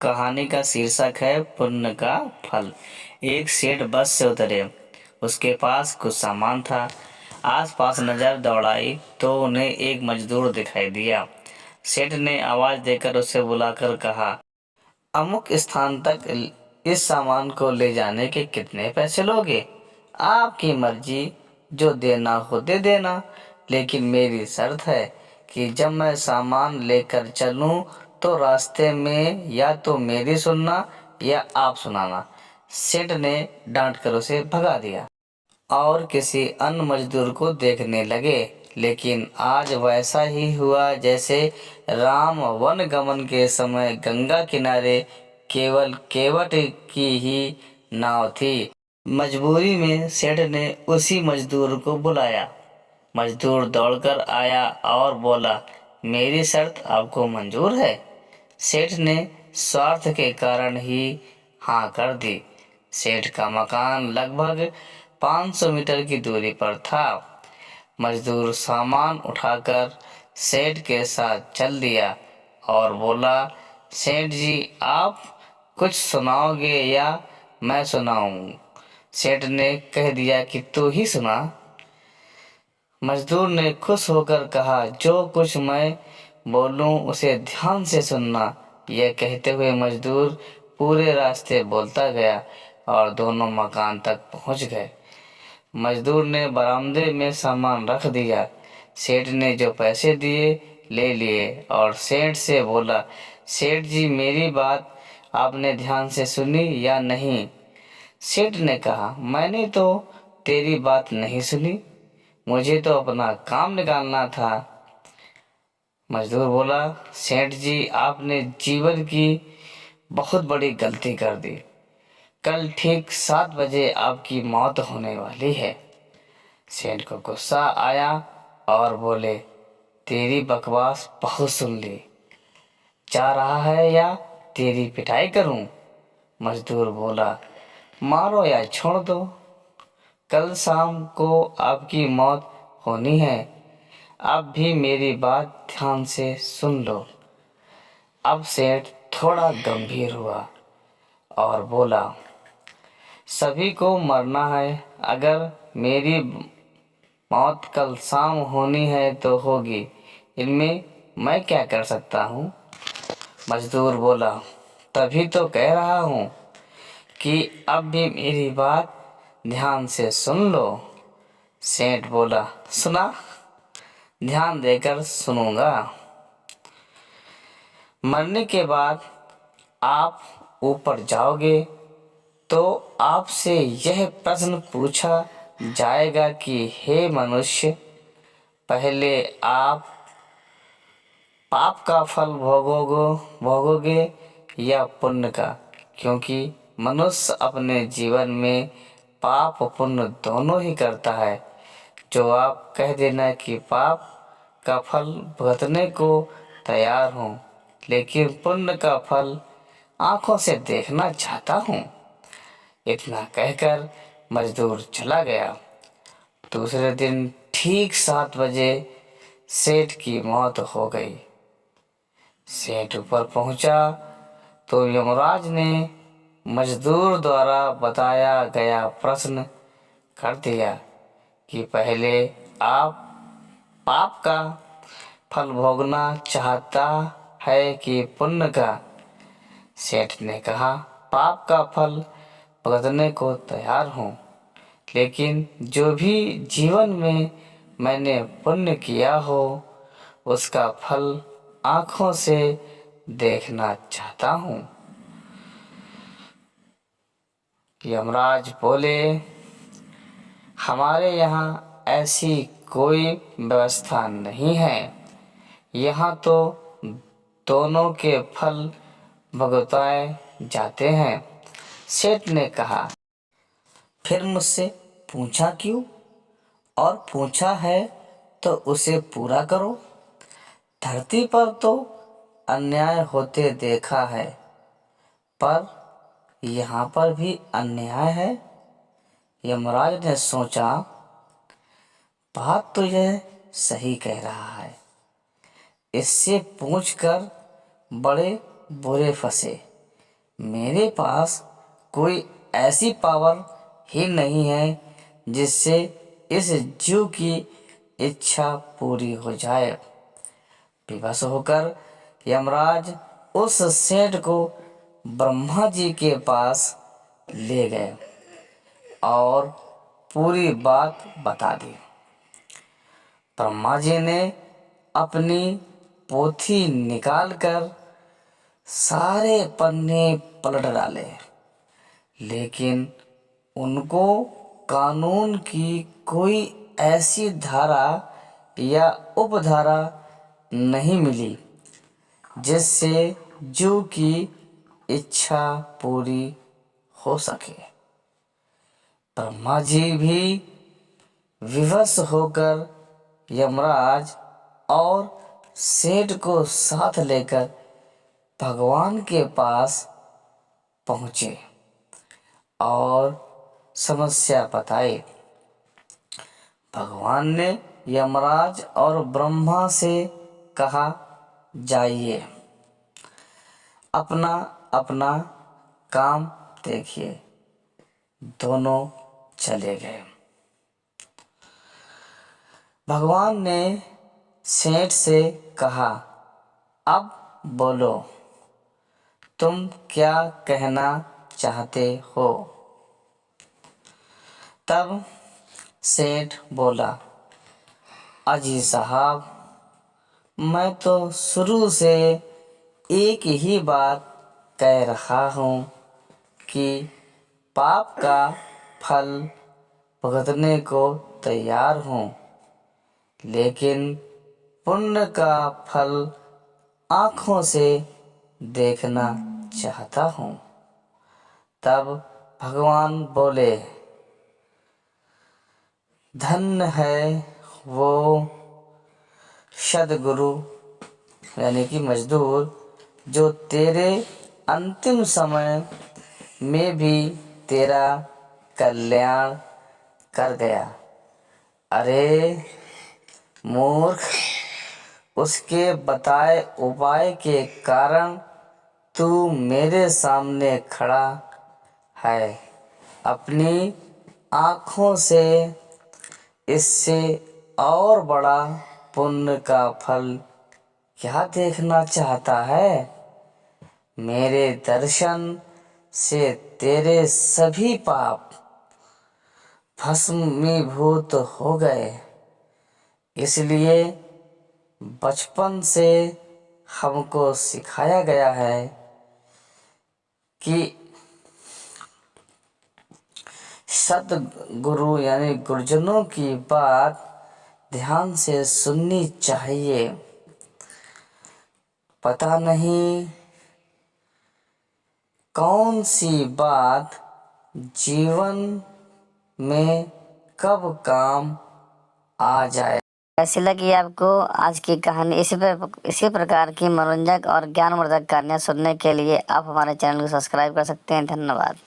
कहानी का शीर्षक है पुण्य का फल। एक सेठ बस से उतरे। उसके पास कुछ सामान था। आसपास नजर दौड़ाई तो उन्हें एक मजदूर दिखाई दिया। सेठ ने आवाज देकर उसे बुलाकर कहा, अमुक स्थान तक इस सामान को ले जाने के कितने पैसे लोगे? आपकी मर्जी, जो देना हो दे देना, लेकिन मेरी शर्त है कि जब मैं सामान लेकर चलूं तो रास्ते में या तो मेरी सुनना या आप सुनाना। सेठ ने डांट कर उसे भगा दिया और किसी अन्य मजदूर को देखने लगे। लेकिन आज वैसा ही हुआ जैसे राम वन गमन के समय गंगा किनारे केवल केवट की ही नाव थी। मजबूरी में सेठ ने उसी मजदूर को बुलाया। मजदूर दौड़कर आया और बोला, मेरी शर्त आपको मंजूर है? सेठ ने स्वार्थ के कारण ही हाँ कर दी। सेठ का मकान लगभग 500 मीटर की दूरी पर था। मजदूर सामान उठाकर सेठ के साथ चल दिया और बोला, सेठ जी, आप कुछ सुनाओगे या मैं सुनाऊं? सेठ ने कह दिया कि तू ही सुना। मजदूर ने खुश होकर कहा, जो कुछ मैं बोलूं उसे ध्यान से सुनना। यह कहते हुए मजदूर पूरे रास्ते बोलता गया और दोनों मकान तक पहुंच गए। मजदूर ने बरामदे में सामान रख दिया। सेठ ने जो पैसे दिए ले लिए और सेठ से बोला, सेठ जी, मेरी बात आपने ध्यान से सुनी या नहीं? सेठ ने कहा, मैंने तो तेरी बात नहीं सुनी, मुझे तो अपना काम निकालना था। मजदूर बोला, सेठ जी, आपने जीवन की बहुत बड़ी गलती कर दी। कल ठीक 7 बजे आपकी मौत होने वाली है। सेठ को गुस्सा आया और बोले, तेरी बकवास बहुत सुन ली, जा रहा है या तेरी पिटाई करूं? मजदूर बोला, मारो या छोड़ दो, कल शाम को आपकी मौत होनी है। अब भी मेरी बात ध्यान से सुन लो। अब सेठ थोड़ा गंभीर हुआ और बोला, सभी को मरना है। अगर मेरी मौत कल शाम होनी है तो होगी, इनमें मैं क्या कर सकता हूँ? मजदूर बोला, तभी तो कह रहा हूँ कि अब भी मेरी बात ध्यान से सुन लो। सेठ बोला, सुना, ध्यान देकर सुनूंगा। मरने के बाद आप ऊपर जाओगे तो आपसे यह प्रश्न पूछा जाएगा कि हे मनुष्य, पहले आप पाप का फल भोगोगे या पुण्य का? क्योंकि मनुष्य अपने जीवन में पाप पुण्य दोनों ही करता है। जो आप कह देना कि पाप का फल भुगतने को तैयार हूँ, लेकिन पुण्य का फल आंखों से देखना चाहता हूँ। इतना कहकर मजदूर चला गया। दूसरे दिन ठीक 7 बजे सेठ की मौत हो गई। सेठ ऊपर पहुंचा तो यमराज ने मजदूर द्वारा बताया गया प्रश्न कर दिया कि पहले आप पाप का फल भोगना चाहता है कि पुण्य का? सेठ ने कहा, पाप का फल भुगतने को तैयार हूँ, लेकिन जो भी जीवन में मैंने पुण्य किया हो उसका फल आंखों से देखना चाहता हूँ। यमराज बोले, हमारे यहाँ ऐसी कोई व्यवस्था नहीं है। यहाँ तो दोनों के फल भुगताए जाते हैं। सेठ ने कहा, फिर मुझसे पूछा क्यों? और पूछा है तो उसे पूरा करो। धरती पर तो अन्याय होते देखा है, पर यहाँ पर भी अन्याय है। यमराज ने सोचा, बात तो यह सही कह रहा है। इससे पूछकर बड़े बुरे फंसे। मेरे पास कोई ऐसी पावर ही नहीं है जिससे इस जीव की इच्छा पूरी हो जाए। विवश होकर यमराज उस सेठ को ब्रह्मा जी के पास ले गए और पूरी बात बता दी। ब्रह्मा जी ने अपनी पोथी निकालकर सारे पन्ने पलट डाले, लेकिन उनको कानून की कोई ऐसी धारा या उपधारा नहीं मिली जिससे जू की इच्छा पूरी हो सके। ब्रह्मा जी भी विवश होकर यमराज और सेठ को साथ लेकर भगवान के पास पहुँचे और समस्या बताई। भगवान ने यमराज और ब्रह्मा से कहा, जाइए अपना अपना काम देखिए। दोनों चले गए। भगवान ने सेठ से कहा, अब बोलो, तुम क्या कहना चाहते हो। तब सेठ बोला, अजी साहब, मैं तो शुरू से एक ही बात कह रहा हूँ कि पाप का फल भुगतने को तैयार हूँ, लेकिन पुण्य का फल आँखों से देखना चाहता हूँ। तब भगवान बोले, धन्य है वो सद्गुरु यानी कि मजदूर जो तेरे अंतिम समय में भी तेरा कल्याण कर गया। अरे मूर्ख, उसके बताए उपाय के कारण तू मेरे सामने खड़ा है। अपनी आँखों से इससे और बड़ा पुण्य का फल क्या देखना चाहता है। मेरे दर्शन से तेरे सभी पाप भस्मीभूत हो गए। इसलिए बचपन से हमको सिखाया गया है कि सद्गुरु यानी गुरुजनों की बात ध्यान से सुननी चाहिए। पता नहीं कौन सी बात जीवन में कब काम आ जाए। कैसी लगी आपको आज की कहानी। इसी प्रकार की मनोरंजक और ज्ञानवर्धक कहानियाँ सुनने के लिए आप हमारे चैनल को सब्सक्राइब कर सकते हैं। धन्यवाद।